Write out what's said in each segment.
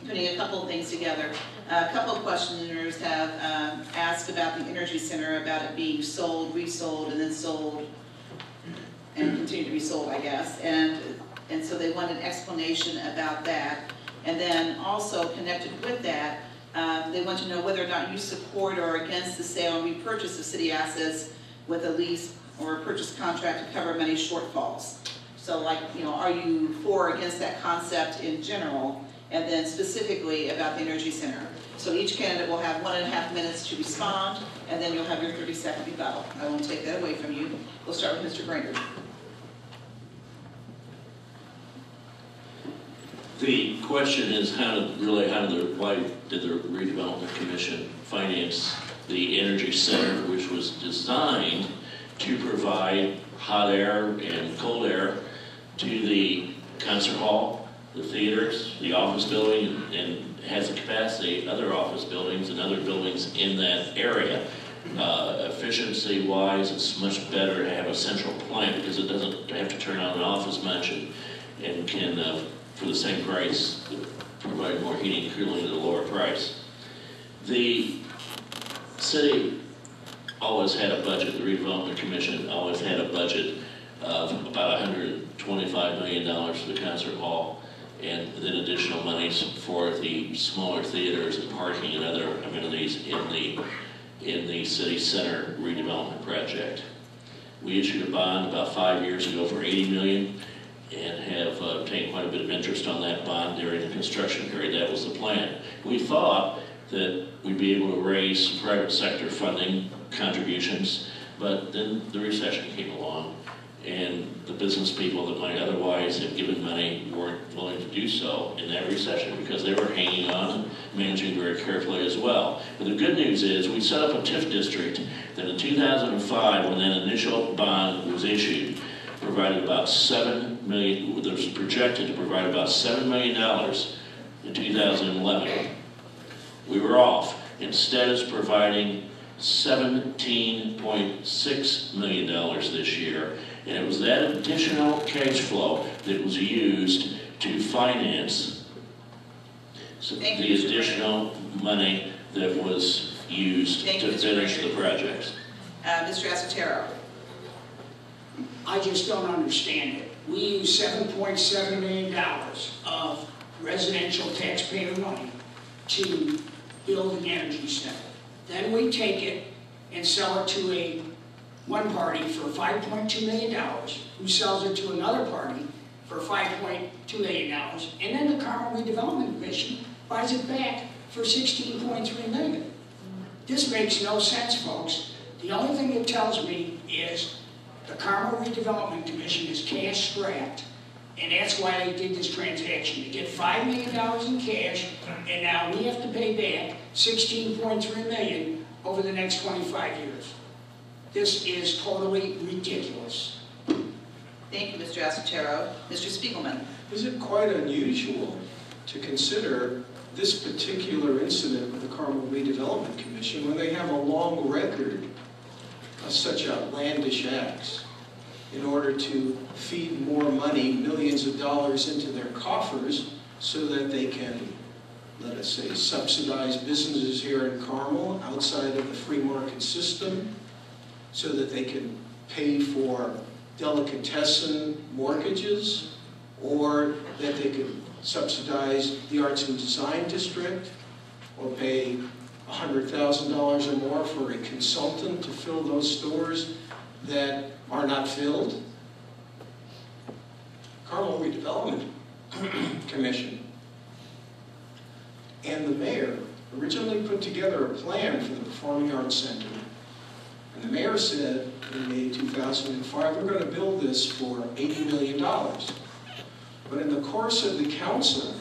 putting a couple of things together. A couple of questioners have asked about the Energy Center, about it being sold, resold, and then sold, and continue to be sold, I guess. And so they want an explanation about that. And then also connected with that, they want to know whether or not you support or against the sale and repurchase of city assets with a lease or a purchase contract to cover many shortfalls. So like, you know, are you for or against that concept in general? And then specifically about the Energy Center. So each candidate will have 1.5 minutes to respond, and then you'll have your 30-second rebuttal. I won't take that away from you. We'll start with Mr. Brainerd. The question is why did the Redevelopment Commission finance the Energy Center, which was designed to provide hot air and cold air to the concert hall, the theaters, the office building, and has the capacity, other office buildings and other buildings in that area. Efficiency-wise, it's much better to have a central plant because it doesn't have to turn on and off as much and can, for the same price, provide more heating and cooling at a lower price. The city always had a budget, the Redevelopment Commission always had a budget of about $125 million for the concert hall, and then additional monies for the smaller theaters and parking and other amenities in the city center redevelopment project. We issued a bond about 5 years ago for $80 million and have obtained quite a bit of interest on that bond during the construction period. That was the plan. We thought that we'd be able to raise private sector funding contributions, but then the recession came along, and the business people that might otherwise have given money weren't willing to do so in that recession because they were hanging on and managing very carefully as well. But the good news is we set up a TIF district that in 2005, when that initial bond was issued, provided about $7 million, that was projected to provide about $7 million in 2011. We were off. Instead, it's providing $17.6 million this year. And it was that additional cash flow that was used to finance the additional money that was used to finish the projects. Mr. Asotero. I just don't understand it. We use $7.7 million of residential taxpayer money to build an energy center. Then we take it and sell it to one party for $5.2 million, who sells it to another party for $5.2 million, and then the Carmel Redevelopment Commission buys it back for $16.3 million. This makes no sense, folks. The only thing it tells me is the Carmel Redevelopment Commission is cash strapped, and that's why they did this transaction, to get $5 million in cash, and now we have to pay back $16.3 million over the next 25 years. This is totally ridiculous. Thank you, Mr. Asotero. Mr. Spiegelman. Is it quite unusual to consider this particular incident with the Carmel Redevelopment Commission when they have a long record of such outlandish acts in order to feed more money, millions of dollars, into their coffers so that they can, let us say, subsidize businesses here in Carmel outside of the free market system, so that they can pay for delicatessen mortgages, or that they could subsidize the Arts and Design District, or pay $100,000 or more for a consultant to fill those stores that are not filled. Carmel Redevelopment Commission and the mayor originally put together a plan for the Performing Arts Center. And the mayor said in May 2005, we're going to build this for $80 million. But in the course of the council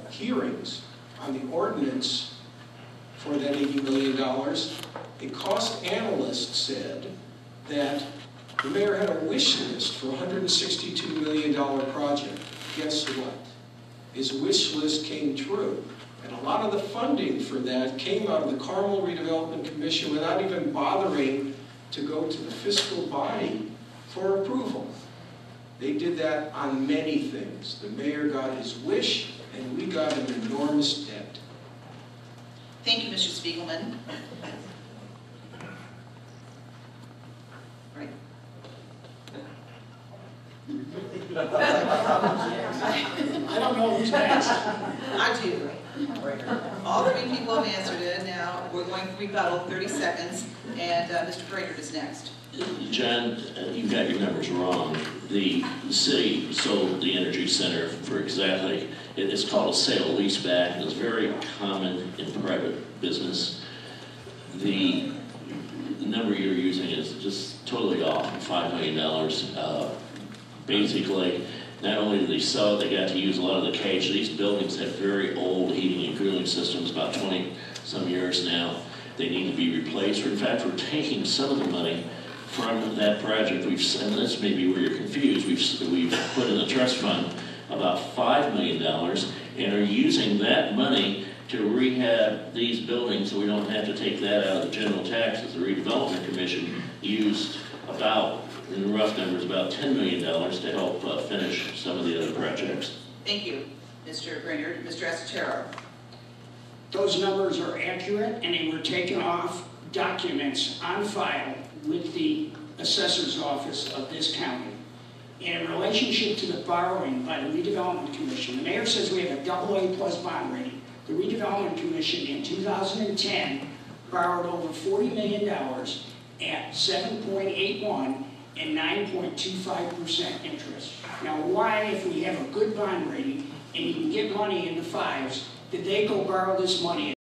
hearings on the ordinance for that $80 million, a cost analyst said that the mayor had a wish list for a $162 million project. Guess what? His wish list came true. And a lot of the funding for that came out of the Carmel Redevelopment Commission without even bothering to go to the fiscal body for approval. They did that on many things. The mayor got his wish, and we got an enormous debt. Thank you, Mr. Spiegelman. Right. I don't know who's next. I do. All three people have answered it. Now, we're going to rebuttal, 30 seconds, and Mr. Brainerd is next. John, you've got your numbers wrong. The city sold the Energy Center for exactly, it's called a sale leaseback. It's very common in private business. The number you're using is just totally off, $5 million. Basically, not only did they sell it, they got to use a lot of the cage. These buildings have very old heating and cooling systems, about 20-some years now. They need to be replaced. In fact, we're taking some of the money from that project. And this may be where you're confused. We've put in a trust fund about $5 million and are using that money to rehab these buildings so we don't have to take that out of the general taxes. The redevelopment commission used about, in rough numbers, about $10 million to help finish some of the other projects. Thank you, Mr. Brainerd. Mr. Acetero. Those numbers are accurate, and they were taken off documents on file with the assessor's office of this county. In relationship to the borrowing by the redevelopment commission, the mayor says we have a AA+ bond rating. The redevelopment commission in 2010 borrowed over $40 million at 7.81 and 9.25% interest. Now, why, if we have a good bond rating and you can get money in the fives, did they go borrow this money